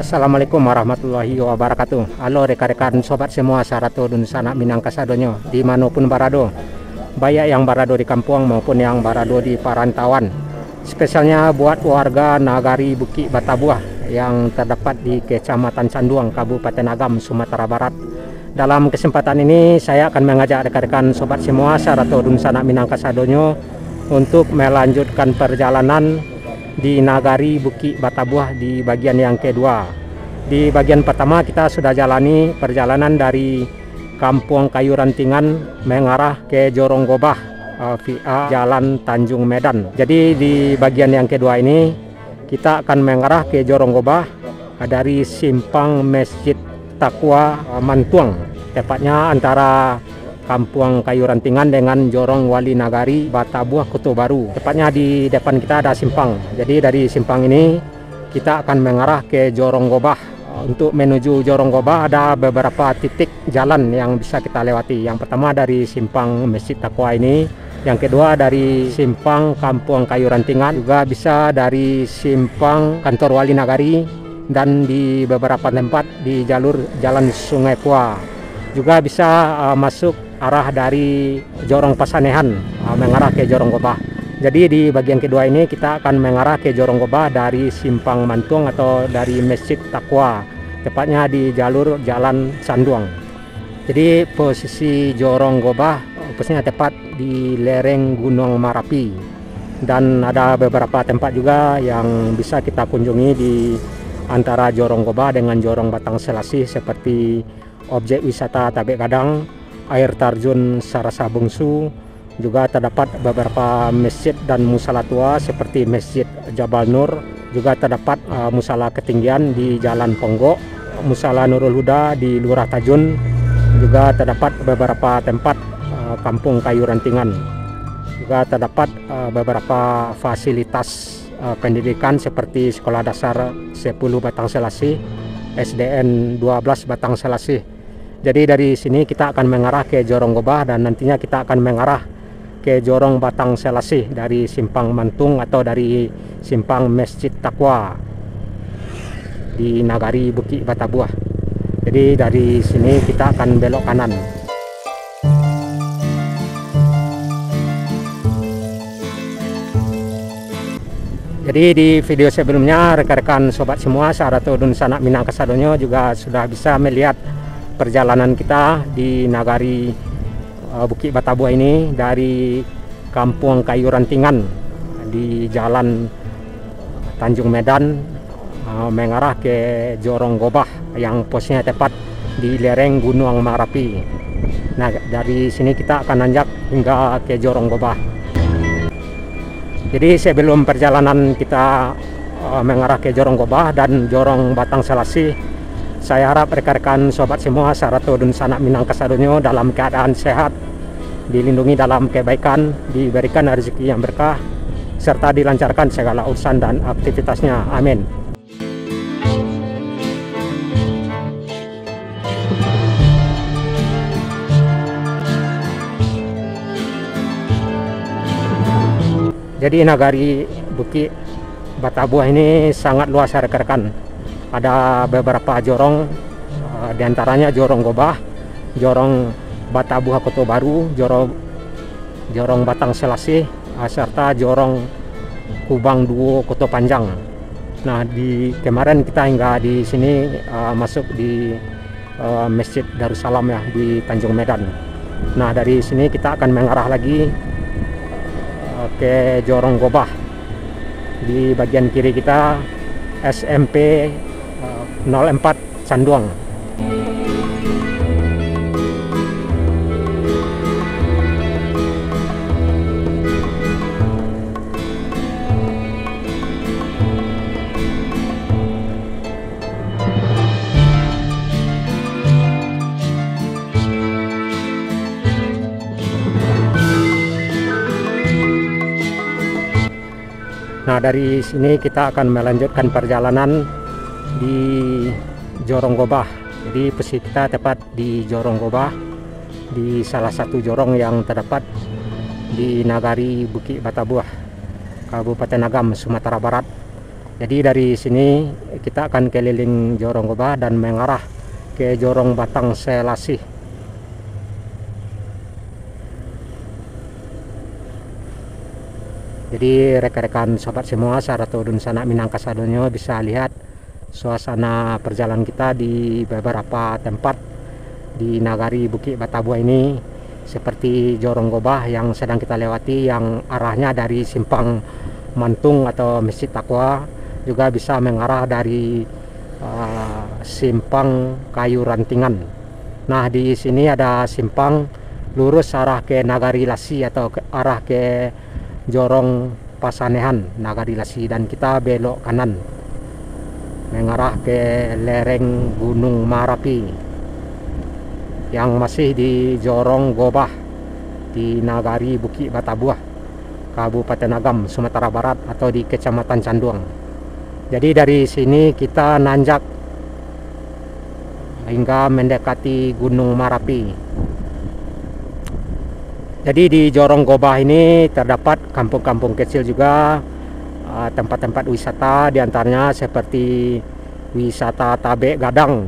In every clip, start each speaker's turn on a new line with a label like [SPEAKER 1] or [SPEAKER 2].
[SPEAKER 1] Assalamualaikum warahmatullahi wabarakatuh. Halo rekan-rekan sobat semua Sarato dun sanak Minang kasadonyo dimanapun barado, baik yang barado di kampung maupun yang barado di perantauan. Spesialnya buat warga Nagari Bukit Batabuah yang terdapat di Kecamatan Canduang, Kabupaten Agam, Sumatera Barat. Dalam kesempatan ini saya akan mengajak rekan-rekan sobat semua Sarato dun sanak Minang kasadonyo untuk melanjutkan perjalanan di Nagari Bukit Batabuah di bagian yang kedua. Di bagian pertama kita sudah jalani perjalanan dari Kampung Kayu Rantingan mengarah ke Jorong Gobah via Jalan Tanjung Medan. Jadi di bagian yang kedua ini kita akan mengarah ke Jorong Gobah dari simpang Masjid Taqwa Mantuang, tepatnya antara Kampung Kayu Rantingan dengan Jorong Wali Nagari Batabuah Kota Baru. Tepatnya di depan kita ada simpang. Jadi dari simpang ini kita akan mengarah ke Jorong Gobah. Untuk menuju Jorong Gobah ada beberapa titik jalan yang bisa kita lewati. Yang pertama dari simpang Masjid Taqwa ini, yang kedua dari simpang Kampung Kayu Rantingan, juga bisa dari simpang Kantor Wali Nagari, dan di beberapa tempat di jalur Jalan Sungai Pua. Juga bisa masuk arah dari Jorong Pasanehan mengarah ke Jorong Gobah. Jadi di bagian kedua ini kita akan mengarah ke Jorong Gobah dari simpang Mantung atau dari Masjid Taqwa, tepatnya di jalur Jalan Canduang. Jadi posisi Jorong Gobah posisinya tepat di lereng Gunung Marapi, dan ada beberapa tempat juga yang bisa kita kunjungi di antara Jorong Gobah dengan Jorong Batang Selasih, seperti objek wisata Tabek Gadang, air terjun Sarasa Bungsu, juga terdapat beberapa masjid dan musala tua seperti Masjid Jabal Nur, juga terdapat musala ketinggian di Jalan Ponggok, musala Nurul Huda di Lurah Tajun, juga terdapat beberapa tempat Kampung Kayu Rantingan. Juga terdapat beberapa fasilitas pendidikan seperti Sekolah Dasar 10 Batang Selasih, SDN 12 Batang Selasih. Jadi dari sini kita akan mengarah ke Jorong Gobah dan nantinya kita akan mengarah ke Jorong Batang Selasih dari simpang Mantung atau dari simpang Masjid Taqwa di Nagari Bukit Batabuah. Jadi dari sini kita akan belok kanan. Jadi di video sebelumnya rekan-rekan sobat semua Sarato dun sanak Minang kasadonyo juga sudah bisa melihat perjalanan kita di Nagari Bukit Batabuah ini dari Kampung Kayu Rantingan di Jalan Tanjung Medan mengarah ke Jorong Gobah yang posisinya tepat di lereng Gunung Marapi. Nah, dari sini kita akan nanjak hingga ke Jorong Gobah. Jadi sebelum perjalanan kita mengarah ke Jorong Gobah dan Jorong Batang Selasih, saya harap rekan-rekan sobat semua Sarato dun sanak Minang kasadonyo dalam keadaan sehat, dilindungi dalam kebaikan, diberikan rezeki yang berkah, serta dilancarkan segala urusan dan aktivitasnya. Amin. Jadi Nagari Bukit Batabuah ini sangat luas rekan-rekan. Ada beberapa jorong, diantaranya Jorong Gobah, Jorong Batabuah Kota Baru, Jorong Batang Selasih, serta Jorong Kubang Duo Kota Panjang. Nah, di kemarin kita hingga di sini masuk di Masjid Darussalam ya di Tanjung Medan. Nah, dari sini kita akan mengarah lagi ke Jorong Gobah. Di bagian kiri kita SMP 04 Canduang. Nah, dari sini kita akan melanjutkan perjalanan di Jorong Gobah. Jadi posisi kita tepat di Jorong Gobah, di salah satu jorong yang terdapat di Nagari Bukit Batabuah, Kabupaten Agam, Sumatera Barat. Jadi dari sini kita akan keliling Jorong Gobah dan mengarah ke Jorong Batang Selasih. Jadi rekan-rekan sobat semua, Sarato dun sanak Minangkasadonyo bisa lihat suasana perjalanan kita di beberapa tempat di Nagari Bukit Batabuah ini, seperti Jorong Gobah yang sedang kita lewati, yang arahnya dari Simpang Mantung atau Masjid Taqwa, juga bisa mengarah dari Simpang Kayu Rantingan. Nah, di sini ada simpang lurus arah ke Nagari Lasi atau arah ke Jorong Pasanehan Nagari Lasi, dan kita belok kanan mengarah ke lereng Gunung Marapi yang masih di Jorong Gobah di Nagari Bukit Batabuah, Kabupaten Agam, Sumatera Barat, atau di Kecamatan Canduang. Jadi dari sini kita nanjak hingga mendekati Gunung Marapi. Jadi di Jorong Gobah ini terdapat kampung-kampung kecil juga, tempat-tempat wisata, diantaranya seperti wisata Tabe Gadang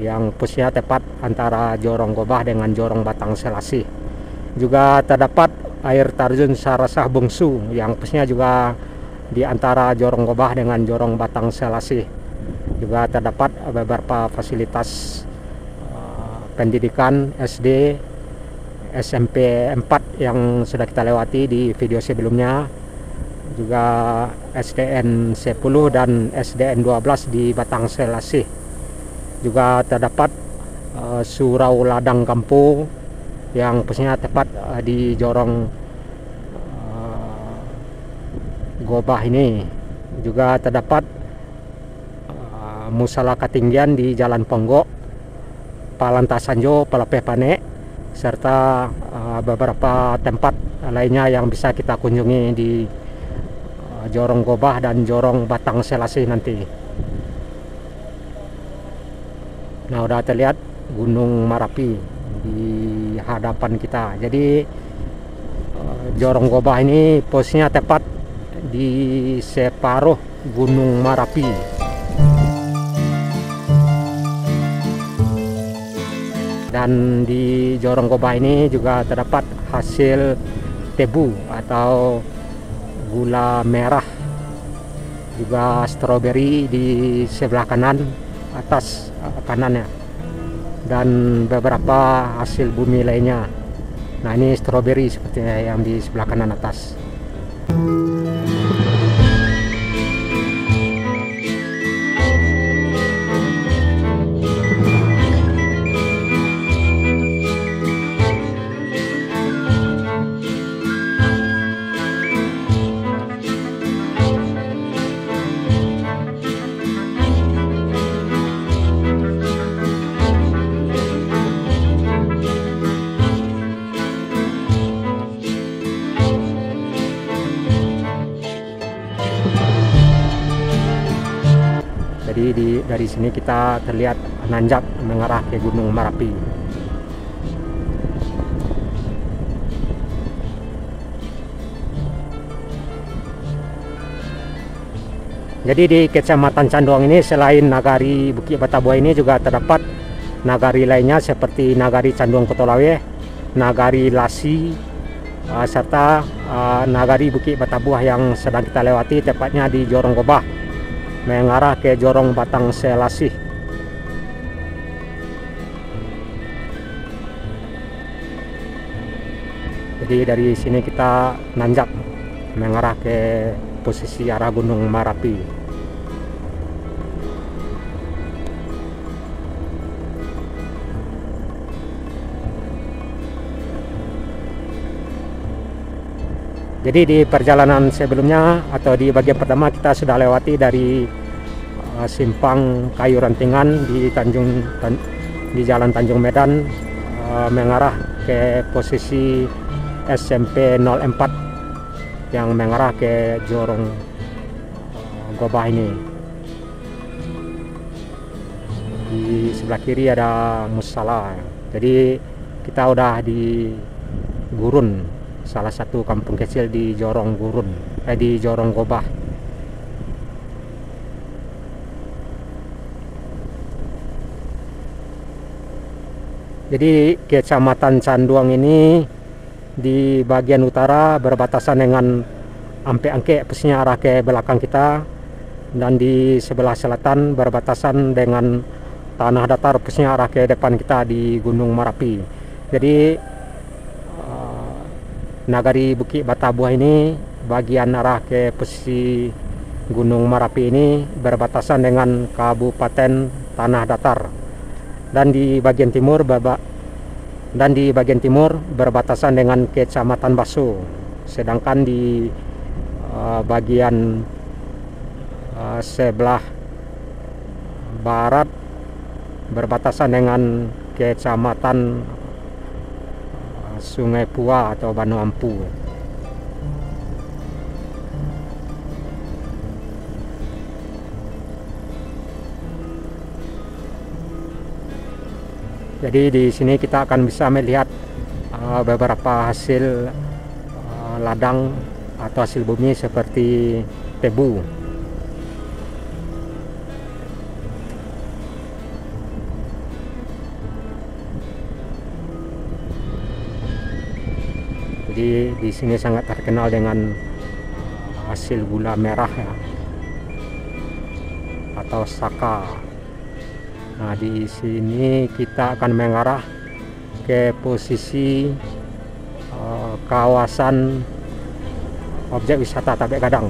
[SPEAKER 1] yang pusatnya tepat antara Jorong Gobah dengan Jorong Batang Selasih. Juga terdapat air terjun Sarasah Bungsu yang pusatnya juga di antara Jorong Gobah dengan Jorong Batang Selasih. Juga terdapat beberapa fasilitas pendidikan SD, SMP 4 yang sudah kita lewati di video sebelumnya, juga SDN 10 dan SDN 12 di Batang Selasih. Juga terdapat Surau Ladang Kampung yang pusatnya tepat di Jorong Gobah ini. Juga terdapat Musala Ketinggian di Jalan Ponggok, Palantasanjo, Palape Pane, serta beberapa tempat lainnya yang bisa kita kunjungi di Jorong Gobah dan Jorong Batang Selasih nanti. Nah, udah terlihat Gunung Marapi di hadapan kita. Jadi Jorong Gobah ini posisinya tepat di separuh Gunung Marapi. Dan di Jorong Gobah ini juga terdapat hasil tebu atau gula merah, juga stroberi di sebelah kanan atas kanannya, dan beberapa hasil bumi lainnya. Nah, ini stroberi sepertinya yang di sebelah kanan atas. Jadi dari sini kita terlihat nanjak mengarah ke Gunung Marapi. Jadi di Kecamatan Canduang ini selain Nagari Bukit Batabuah ini juga terdapat nagari lainnya seperti Nagari Canduang Kotolawe, Nagari Lasi, serta Nagari Bukit Batabuah yang sedang kita lewati, tepatnya di Jorong Gobah mengarah ke Jorong Batang Selasih. Jadi dari sini kita nanjak mengarah ke posisi arah Gunung Marapi. Jadi di perjalanan sebelumnya atau di bagian pertama kita sudah lewati dari Simpang Kayu Rantingan di Jalan Tanjung Medan mengarah ke posisi SMP 04 yang mengarah ke Jorong Gobah ini. Di sebelah kiri ada musala. Jadi kita udah di Gurun, salah satu kampung kecil di Jorong Gurun, di Jorong Gobah. Jadi Kecamatan Canduang ini di bagian utara berbatasan dengan Ampe Angke, persisnya arah ke belakang kita, dan di sebelah selatan berbatasan dengan tanah datar, persisnya arah ke depan kita di Gunung Merapi. Jadi Nagari Bukit Batabuah ini bagian arah ke posisi Gunung Merapi ini berbatasan dengan Kabupaten Tanah Datar, dan di bagian timur berbatasan dengan Kecamatan Baso, sedangkan di bagian sebelah barat berbatasan dengan Kecamatan Sungai Pua atau Banu Ampu. Jadi di sini kita akan bisa melihat beberapa hasil ladang atau hasil bumi seperti tebu. Jadi di sini sangat terkenal dengan hasil gula merah ya, atau saka. Nah, di sini kita akan mengarah ke posisi kawasan objek wisata Tabek Gadang.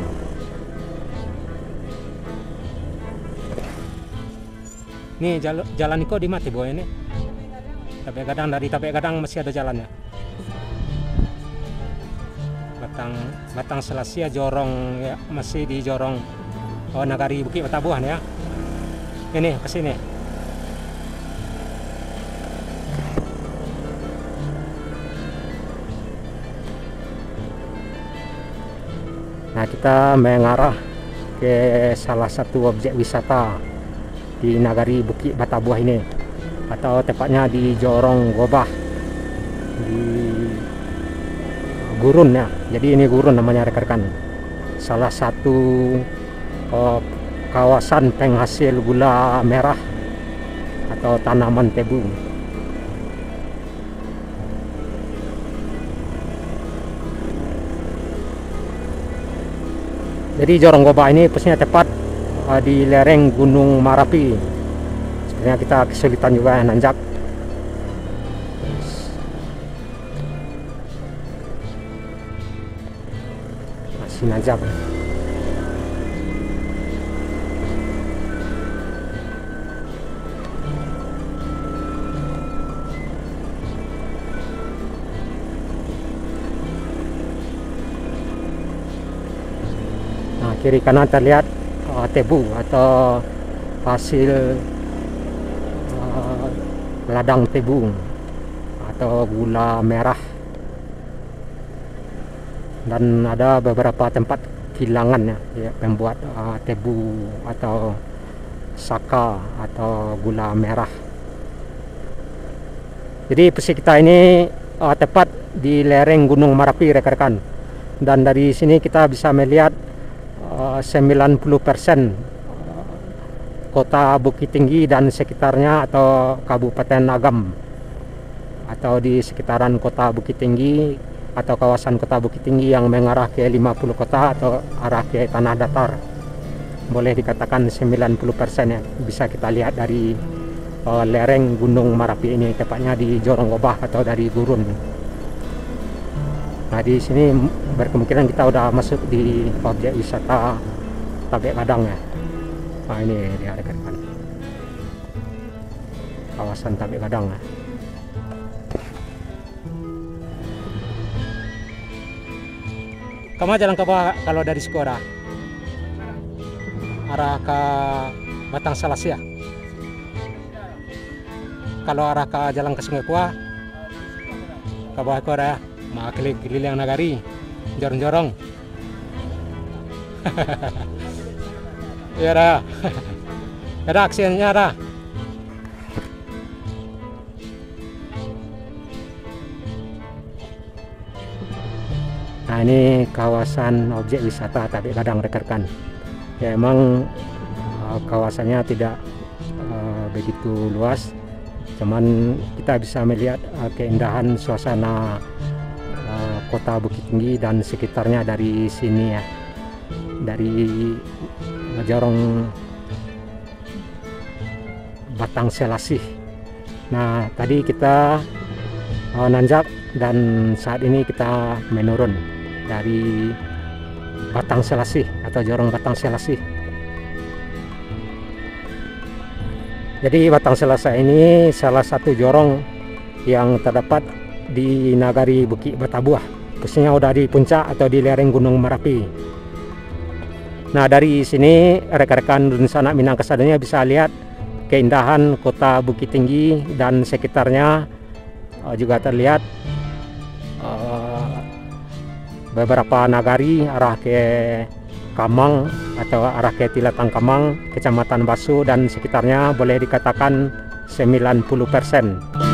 [SPEAKER 1] Ini jalan Iko di mati boy ini. Tabek Gadang, dari Tabek Gadang masih ada jalannya. Batang Selasia Jorong ya, masih di Jorong Nagari Bukit Batabuah ya. Ini ke sini. Nah, kita mengarah ke salah satu objek wisata di Nagari Bukit Batabuah ini, atau tepatnya di Jorong Gobah di Gurun ya. Jadi ini Gurun namanya rekan-rekan, salah satu kawasan penghasil gula merah atau tanaman tebu. Jadi Jorong Gobah ini persisnya tepat di lereng Gunung Merapi. Sebenarnya kita kesulitan juga nanjak. Masih nanjak. Kiri kanan terlihat tebu atau hasil ladang tebu atau gula merah, dan ada beberapa tempat kilangan ya, pembuat tebu atau saka atau gula merah. Jadi posisi kita ini tepat di lereng Gunung Merapi rekan-rekan, dan dari sini kita bisa melihat 90% kota Bukit Tinggi dan sekitarnya atau Kabupaten Agam, atau di sekitaran kota Bukit Tinggi atau kawasan kota Bukit Tinggi yang mengarah ke 50 kota atau arah ke tanah datar. Boleh dikatakan 90% ya, bisa kita lihat dari lereng Gunung Merapi ini, tepatnya di Jorong Gobah atau dari Gurun. Nah, di sini berkemungkinan kita udah masuk di objek wisata Tabek Gadang ya. Nah, ini dia rekan-rekan, kawasan Tabek Gadang ya. Kamu jalan ke bawah kalau dari Skora arah ke Batang Selasia. Kalau arah ke jalan ke Sungai Pua ke bawah Skora ya. Keliling Nagari, jorong-jorong. Ya dah. Ada aksinya dah. Nah, ini kawasan objek wisata Tabek Gadang rekan-rekan. Ya, emang kawasannya tidak begitu luas, Cuman kita bisa melihat keindahan suasana kota Bukit Tinggi dan sekitarnya dari sini ya, dari Jorong Batang Selasih. Nah, tadi kita nanjak dan saat ini kita menurun dari Batang Selasih atau Jorong Batang Selasih. Jadi Batang Selasih ini salah satu jorong yang terdapat di Nagari Bukit Batabuah, khususnya udah di puncak atau di lereng Gunung Merapi. Nah, dari sini rekan-rekan dan sanak Minangkasadanya bisa lihat keindahan kota Bukit Tinggi dan sekitarnya. Juga terlihat beberapa nagari arah ke Kamang atau arah ke Tilatang Kamang, Kecamatan Basu dan sekitarnya boleh dikatakan 90%.